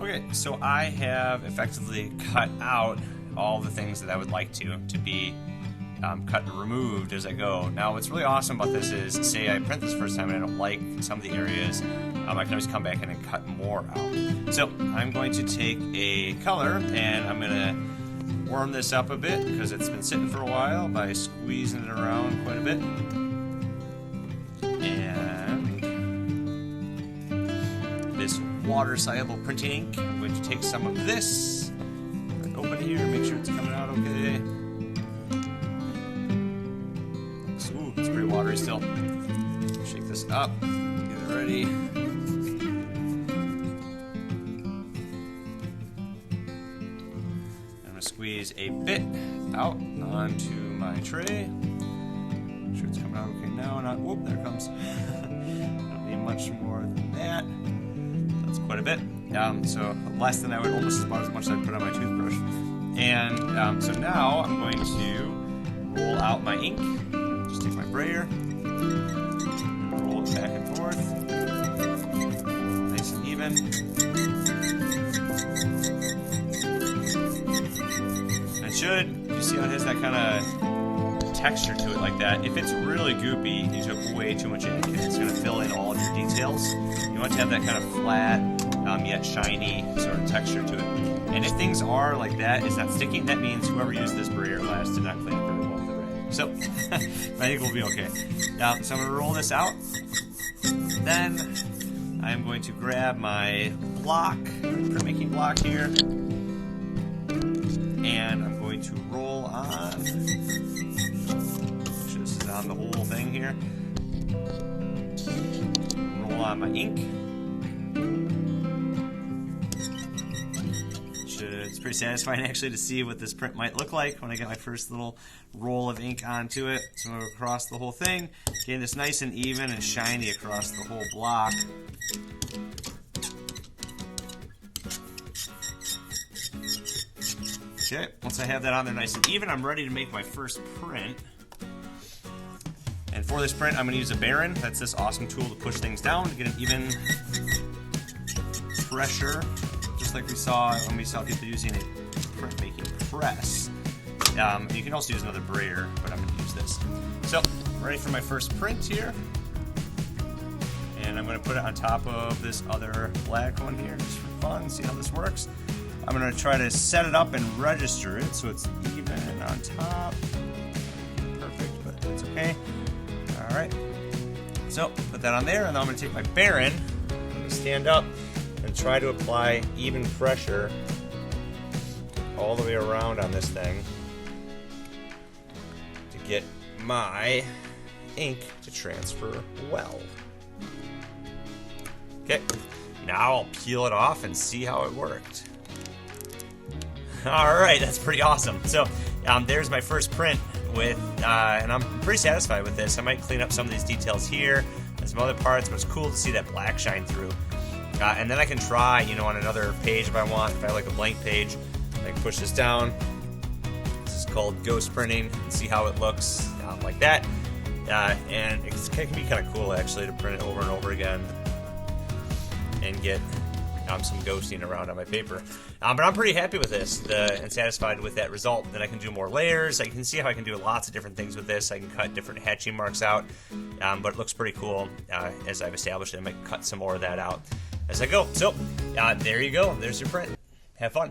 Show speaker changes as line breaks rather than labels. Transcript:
Okay, so I have effectively cut out all the things that I would like to be cut and removed as I go. Now, what's really awesome about this is, say I print this first time and I don't like some of the areas, I can always come back in and cut more out. So I'm going to take a color and I'm going to warm this up a bit because it's been sitting for a while by squeezing it around quite a bit. And this water-soluble printing ink, I'm going to take some of this, open here, make sure it's coming out okay. Ooh, it's pretty watery still. Shake this up, get it ready. I'm going to squeeze a bit out onto my tray. Make sure it's coming out okay now. Not, whoop, there it comes. Don't need much more than that. That's quite a bit. So less than I would, almost about as much as I'd put on my toothbrush. And so now I'm going to roll out my ink. Just take my brayer, roll it back and forth, nice and even. It should, you see how it has that kind of texture to it like that. If it's really goopy, you took way too much ink and it's going to fill in all of your details. You want to have that kind of flat, yet shiny sort of texture to it. And if things are like that, it's not sticking, that means whoever used this brayer last did not clean it very well with the rag. So, I think we'll be okay. So I'm going to roll this out. Then, I'm going to grab my block, printmaking block here. And I'm going to roll on. Make sure this is on the whole thing here. Roll on my ink. It's pretty satisfying actually to see what this print might look like when I get my first little roll of ink onto it. So I'm going to go across the whole thing, getting this nice and even and shiny across the whole block. Okay, once I have that on there nice and even, I'm ready to make my first print. And for this print, I'm going to use a Baron. That's this awesome tool to push things down to get an even pressure. Just like we saw when we saw people using a printmaking press. You can also use another brayer, but I'm going to use this. So, I'm ready for my first print here. And I'm going to put it on top of this other black one here, just for fun, see how this works. I'm going to try to set it up and register it so it's even on top. Perfect, but that's okay. Alright. So, put that on there, and then I'm going to take my Baron, I'm going to stand up, and try to apply even pressure all the way around on this thing to get my ink to transfer well. Okay, now I'll peel it off and see how it worked. Alright, that's pretty awesome. So there's my first print with, and I'm pretty satisfied with this. I might clean up some of these details here and some other parts, but it's cool to see that black shine through. And then I can try, on another page if I want. If I like a blank page, I can push this down. This is called ghost printing, and see how it looks like that. And it can be kind of cool actually to print it over and over again and get some ghosting around on my paper. But I'm pretty happy with this and satisfied with that result. Then I can do more layers. I can see how I can do lots of different things with this. I can cut different hatching marks out, but it looks pretty cool as I've established it. I might cut some more of that out as I go. So, there you go. There's your print. Have fun.